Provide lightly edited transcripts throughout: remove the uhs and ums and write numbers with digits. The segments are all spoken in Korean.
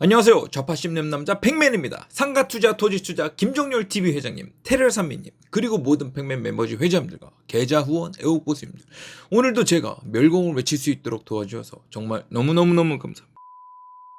안녕하세요. 좌파 씹는 남자 백맨입니다. 상가투자 토지투자 김종렬 TV 회장님, 테레산미님, 그리고 모든 백맨 멤버십 회장님들과 계좌 후원 애국보수님들, 오늘도 제가 멸공을 외칠 수 있도록 도와주셔서 정말 너무너무너무 감사합니다.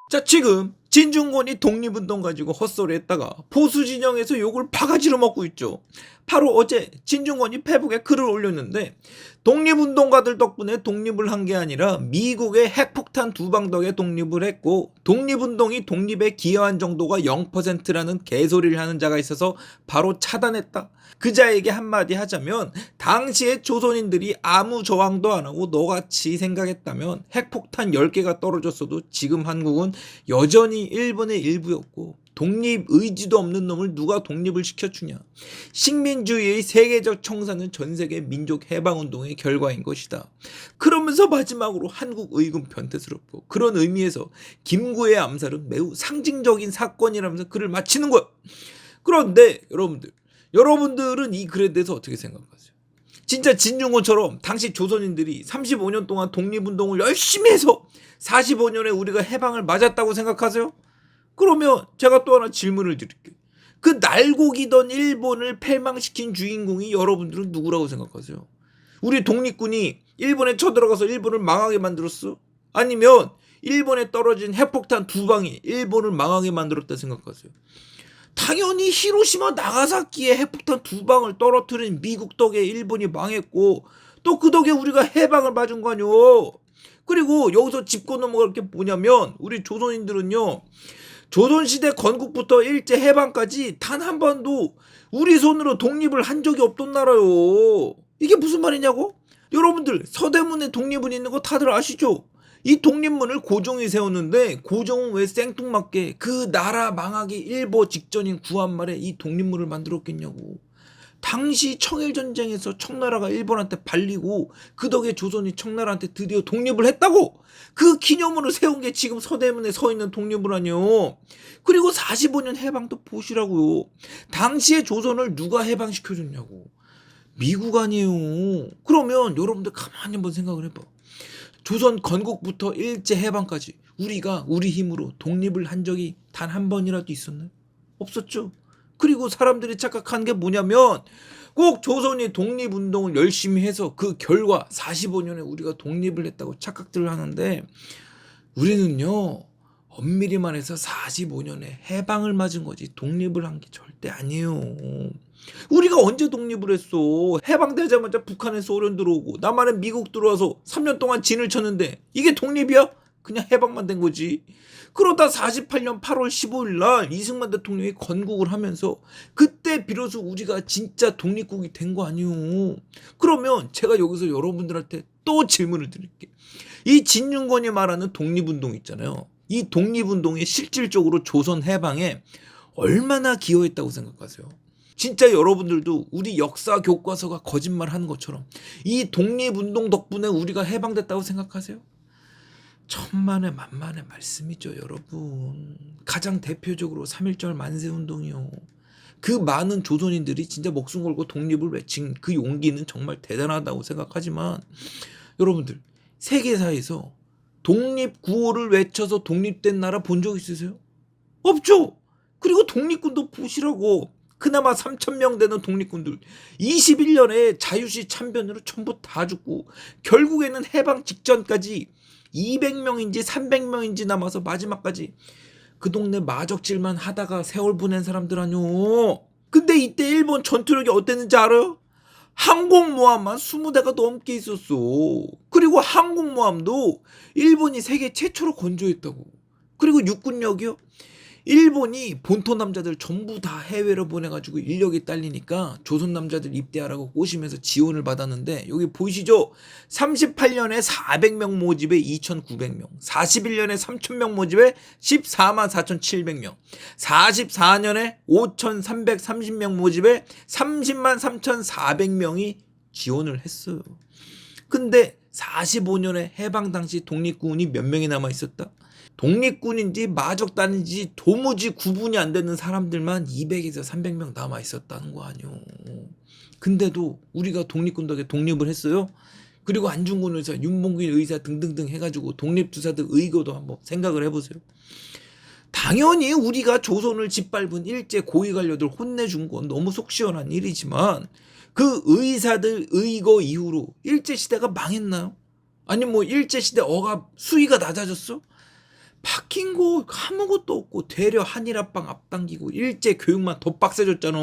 자, 지금 진중권이 독립운동 가지고 헛소리 했다가 보수 진영에서 욕을 바가지로 먹고 있죠. 바로 어제 진중권이 페북에 글을 올렸는데, 독립운동가들 덕분에 독립을 한 게 아니라 미국의 핵폭탄 2방 덕에 독립을 했고, 독립운동이 독립에 기여한 정도가 0%라는 개소리를 하는 자가 있어서 바로 차단했다. 그 자에게 한마디 하자면, 당시에 조선인들이 아무 저항도 안 하고 너같이 생각했다면 핵폭탄 10개가 떨어졌어도 지금 한국은 여전히 일본의 일부였고, 독립 의지도 없는 놈을 누가 독립을 시켜주냐. 식민주의의 세계적 청산은 전세계 민족 해방운동의 결과인 것이다. 그러면서 마지막으로 한국 의군 변태스럽고, 그런 의미에서 김구의 암살은 매우 상징적인 사건이라면서 글을 마치는 거야. 그런데 여러분들은 이 글에 대해서 어떻게 생각하세요? 진짜 진중권처럼 당시 조선인들이 35년 동안 독립운동을 열심히 해서 45년에 우리가 해방을 맞았다고 생각하세요? 그러면 제가 또 하나 질문을 드릴게요. 그 날고기던 일본을 패망시킨 주인공이 여러분들은 누구라고 생각하세요? 우리 독립군이 일본에 쳐들어가서 일본을 망하게 만들었어? 아니면 일본에 떨어진 핵폭탄 2방이 일본을 망하게 만들었다 생각하세요? 당연히 히로시마 나가사키에 핵폭탄 2방을 떨어뜨린 미국 덕에 일본이 망했고, 또 그 덕에 우리가 해방을 맞은 거 아니오. 그리고 여기서 짚고 넘어갈 게 뭐냐면, 우리 조선인들은요, 조선시대 건국부터 일제 해방까지 단 한 번도 우리 손으로 독립을 한 적이 없던 나라요. 이게 무슨 말이냐고? 여러분들, 서대문에 독립문 있는 거 다들 아시죠? 이 독립문을 고종이 세웠는데, 고종은 왜 생뚱맞게 그 나라 망하기 일보 직전인 구한말에 이 독립문을 만들었겠냐고. 당시 청일전쟁에서 청나라가 일본한테 발리고, 그 덕에 조선이 청나라한테 드디어 독립을 했다고. 그 기념으로 세운 게 지금 서대문에 서 있는 독립문 아니요. 그리고 45년 해방도 보시라고요. 당시에 조선을 누가 해방시켜줬냐고. 미국 아니에요. 그러면 여러분들 가만히 한번 생각을 해봐. 조선 건국부터 일제 해방까지 우리가 우리 힘으로 독립을 한 적이 단 한 번이라도 있었나요? 없었죠. 그리고 사람들이 착각한 게 뭐냐면, 꼭 조선이 독립운동을 열심히 해서 그 결과 45년에 우리가 독립을 했다고 착각들을 하는데, 우리는요, 엄밀히 말해서 45년에 해방을 맞은 거지 독립을 한 게 절대 아니에요. 우리가 언제 독립을 했어? 해방되자마자 북한에 소련 들어오고 남한에 미국 들어와서 3년 동안 진을 쳤는데 이게 독립이야? 그냥 해방만 된 거지. 그러다 48년 8월 15일 날 이승만 대통령이 건국을 하면서 그때 비로소 우리가 진짜 독립국이 된 거 아니오. 그러면 제가 여기서 여러분들한테 또 질문을 드릴게요. 이 진중권이 말하는 독립운동 있잖아요. 이 독립운동이 실질적으로 조선 해방에 얼마나 기여했다고 생각하세요? 진짜 여러분들도 우리 역사 교과서가 거짓말하는 것처럼 이 독립운동 덕분에 우리가 해방됐다고 생각하세요? 천만의 만만의 말씀이죠, 여러분. 가장 대표적으로 3.1절 만세운동이요. 그 많은 조선인들이 진짜 목숨 걸고 독립을 외친 그 용기는 정말 대단하다고 생각하지만, 여러분들, 세계사에서 독립 구호를 외쳐서 독립된 나라 본 적 있으세요? 없죠. 그리고 독립군도 보시라고. 그나마 3,000명 되는 독립군들 21년에 자유시 참변으로 전부 다 죽고, 결국에는 해방 직전까지 200명인지 300명인지 남아서 마지막까지 그 동네 마적질만 하다가 세월 보낸 사람들 아니오. 근데 이때 일본 전투력이 어땠는지 알아요? 항공모함만 20대가 넘게 있었어. 그리고 항공모함도 일본이 세계 최초로 건조했다고. 그리고 육군력이요? 일본이 본토 남자들 전부 다 해외로 보내가지고 인력이 딸리니까 조선 남자들 입대하라고 꼬시면서 지원을 받았는데, 여기 보이시죠? 38년에 400명 모집에 2,900명, 41년에 3,000명 모집에 14만 4,700명, 44년에 5,330명 모집에 30만 3,400명이 지원을 했어요. 근데 45년에 해방 당시 독립군이 몇 명이 남아 있었다? 독립군인지 마적단인지 도무지 구분이 안 되는 사람들만 200에서 300명 남아 있었다는 거 아니오. 근데도 우리가 독립군 덕에 독립을 했어요. 그리고 안중근 의사, 윤봉길 의사 등등등 해가지고 독립투사들 의거도 한번 생각을 해보세요. 당연히 우리가 조선을 짓밟은 일제 고위 관료들 혼내준 건 너무 속 시원한 일이지만 그 의사들 의거 이후로 일제시대가 망했나요? 아니 뭐 일제시대 억압 수위가 낮아졌어? 바뀐 거 아무것도 없고 되려 한일합방 앞당기고 일제 교육만 더 빡세졌잖아.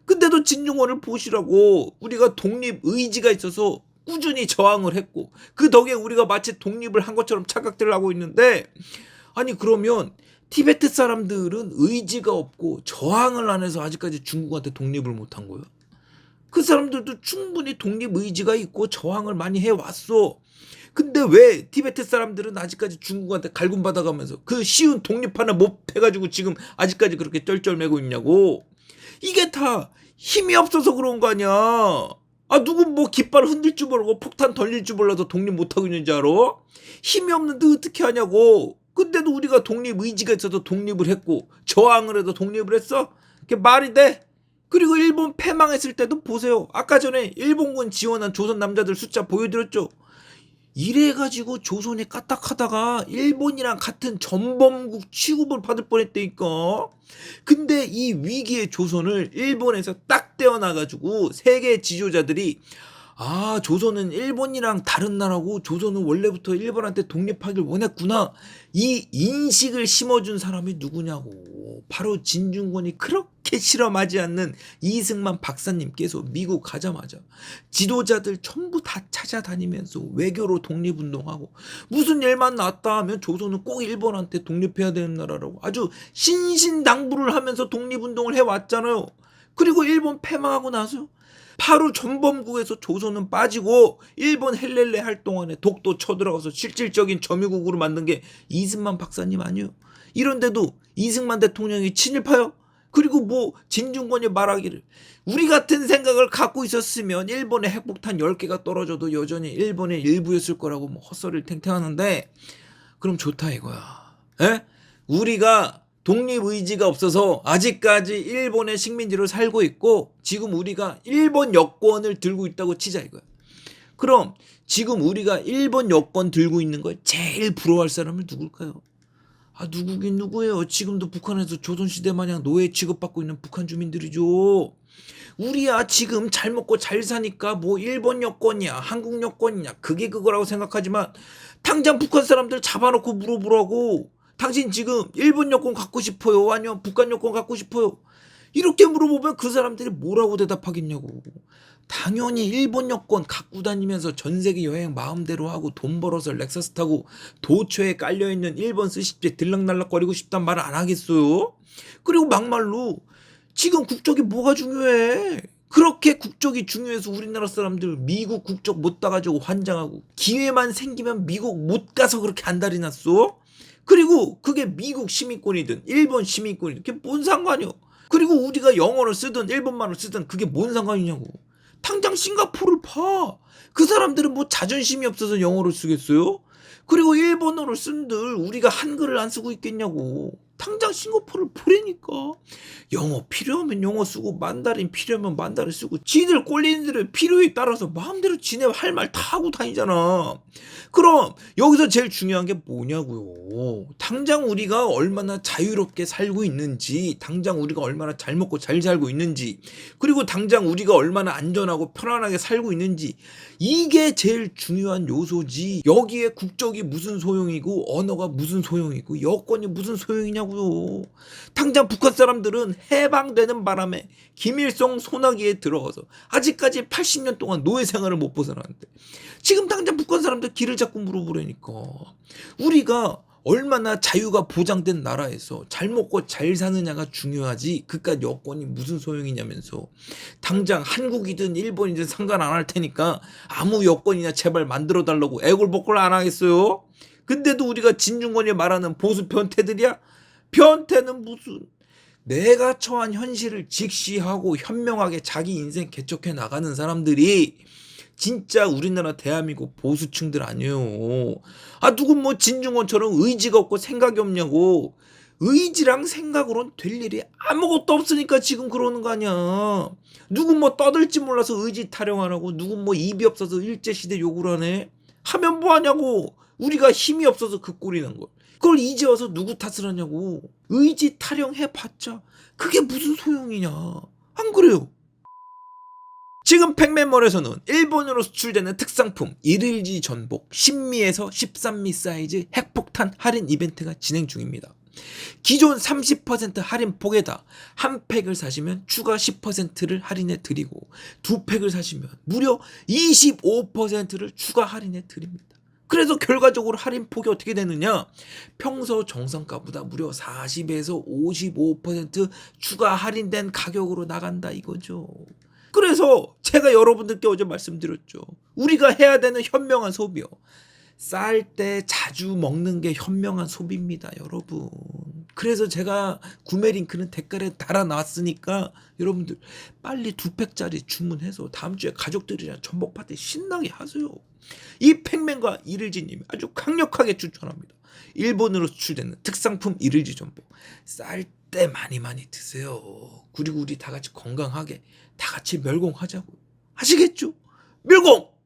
근데도 진중권을 보시라고 우리가 독립 의지가 있어서 꾸준히 저항을 했고 그 덕에 우리가 마치 독립을 한 것처럼 착각들 하고 있는데 아니 그러면 티베트 사람들은 의지가 없고 저항을 안 해서 아직까지 중국한테 독립을 못한 거예요? 그 사람들도 충분히 독립 의지가 있고 저항을 많이 해왔어. 근데 왜 티베트 사람들은 아직까지 중국한테 갈굼받아가면서 그 쉬운 독립 하나 못 해가지고 지금 아직까지 그렇게 쩔쩔매고 있냐고. 이게 다 힘이 없어서 그런 거 아니야. 아 누구 뭐 깃발 흔들 줄 모르고 폭탄 던질 줄 몰라서 독립 못하고 있는지 알아? 힘이 없는데 어떻게 하냐고. 근데도 우리가 독립 의지가 있어서 독립을 했고 저항을 해도 독립을 했어? 그게 말이 돼? 그리고 일본 패망했을 때도 보세요. 아까 전에 일본군 지원한 조선 남자들 숫자 보여드렸죠. 이래가지고 조선이 까딱하다가 일본이랑 같은 전범국 취급을 받을 뻔했다니까. 근데 이 위기의 조선을 일본에서 딱 떼어놔가지고 세계 지도자들이 아 조선은 일본이랑 다른 나라고 조선은 원래부터 일본한테 독립하길 원했구나 이 인식을 심어준 사람이 누구냐고. 바로 진중권이 그렇게 실험하지 않는 이승만 박사님께서 미국 가자마자 지도자들 전부 다 찾아다니면서 외교로 독립운동하고 무슨 일만 났다 하면 조선은 꼭 일본한테 독립해야 되는 나라라고 아주 신신당부를 하면서 독립운동을 해왔잖아요. 그리고 일본 패망하고 나서 바로 전범국에서 조선은 빠지고 일본 헬렐레 할 동안에 독도 쳐들어가서 실질적인 점유국으로 만든 게 이승만 박사님 아니에요? 이런데도 이승만 대통령이 친일파요? 그리고 뭐 진중권이 말하기를 우리 같은 생각을 갖고 있었으면 일본의 핵폭탄 10개가 떨어져도 여전히 일본의 일부였을 거라고 뭐 헛소리를 탱탱하는데 그럼 좋다 이거야. 에? 우리가 독립 의지가 없어서 아직까지 일본의 식민지로 살고 있고 지금 우리가 일본 여권을 들고 있다고 치자 이거야. 그럼 지금 우리가 일본 여권 들고 있는 걸 제일 부러워할 사람은 누굴까요? 아 누구긴 누구예요. 지금도 북한에서 조선시대 마냥 노예 취급받고 있는 북한 주민들이죠. 우리야 지금 잘 먹고 잘 사니까 뭐 일본 여권이야 한국 여권이냐 그게 그거라고 생각하지만 당장 북한 사람들 잡아놓고 물어보라고. 당신 지금 일본 여권 갖고 싶어요? 아니면 북한 여권 갖고 싶어요? 이렇게 물어보면 그 사람들이 뭐라고 대답하겠냐고. 당연히 일본 여권 갖고 다니면서 전세계 여행 마음대로 하고 돈 벌어서 렉서스 타고 도처에 깔려있는 일본 스시집에 들락날락거리고 싶단 말을 안 하겠어요? 그리고 막말로 지금 국적이 뭐가 중요해? 그렇게 국적이 중요해서 우리나라 사람들 미국 국적 못 따가지고 환장하고 기회만 생기면 미국 못 가서 그렇게 안달이 났어? 그리고 그게 미국 시민권이든 일본 시민권이든 그게 뭔 상관이요. 그리고 우리가 영어를 쓰든 일본말을 쓰든 그게 뭔 상관이냐고. 당장 싱가포르를 봐. 그 사람들은 뭐 자존심이 없어서 영어를 쓰겠어요? 그리고 일본어를 쓴들 우리가 한글을 안 쓰고 있겠냐고. 당장 싱가포르를 보라니까. 영어 필요하면 영어 쓰고 만다린 필요하면 만다린 쓰고 지들 꼴리는 대로 필요에 따라서 마음대로 지네 할 말 다 하고 다니잖아. 그럼 여기서 제일 중요한 게 뭐냐고요. 당장 우리가 얼마나 자유롭게 살고 있는지, 당장 우리가 얼마나 잘 먹고 잘 살고 있는지, 그리고 당장 우리가 얼마나 안전하고 편안하게 살고 있는지, 이게 제일 중요한 요소지. 여기에 국적이 무슨 소용이고 언어가 무슨 소용이고 여권이 무슨 소용이냐고요. 당장 북한 사람들은 해방되는 바람에 김일성 소나기에 들어가서 아직까지 80년 동안 노예 생활을 못 벗어나는데 지금 당장 북한 사람들 길을 자꾸 물어보라니까. 우리가 얼마나 자유가 보장된 나라에서 잘 먹고 잘 사느냐가 중요하지 그깟 여권이 무슨 소용이냐면서. 당장 한국이든 일본이든 상관 안 할 테니까 아무 여권이나 제발 만들어 달라고 애골복골 안 하겠어요? 근데도 우리가 진중권이 말하는 보수 변태들이야? 변태는 무슨. 내가 처한 현실을 직시하고 현명하게 자기 인생 개척해 나가는 사람들이 진짜 우리나라 대한민국 보수층들 아니에요. 아 누구 뭐 진중권처럼 의지가 없고 생각이 없냐고. 의지랑 생각으로는 될 일이 아무것도 없으니까 지금 그러는 거 아니야. 누구 뭐 떠들지 몰라서 의지 타령하라고. 누구 뭐 입이 없어서 일제시대 욕을 하네. 하면 뭐하냐고. 우리가 힘이 없어서 그 꼴이 난 걸. 그걸 이제 와서 누구 탓을 하냐고. 의지 타령해봤자 그게 무슨 소용이냐. 안 그래요? 지금 팩맨몰에서는 일본으로 수출되는 특상품 1일지 전복 10미에서 13미 사이즈 핵폭탄 할인 이벤트가 진행 중입니다. 기존 30% 할인 폭에다 한 팩을 사시면 추가 10%를 할인해 드리고 두 팩을 사시면 무려 25%를 추가 할인해 드립니다. 그래서 결과적으로 할인 폭이 어떻게 되느냐? 평소 정성가보다 무려 40에서 55% 추가 할인된 가격으로 나간다 이거죠. 그래서 제가 여러분들께 어제 말씀드렸죠. 우리가 해야 되는 현명한 소비요. 쌀 때 자주 먹는 게 현명한 소비입니다, 여러분. 그래서 제가 구매 링크는 댓글에 달아놨으니까 여러분들 빨리 2팩짜리 주문해서 다음 주에 가족들이랑 전복 파티 신나게 하세요. 이 팩맨과 이를지님이 아주 강력하게 추천합니다. 일본으로 수출되는 특상품 이를지 전복. 쌀 때 많이 드세요. 그리고 우리 다 같이 건강하게 다 같이 멸공하자고. 아시겠죠? 멸공!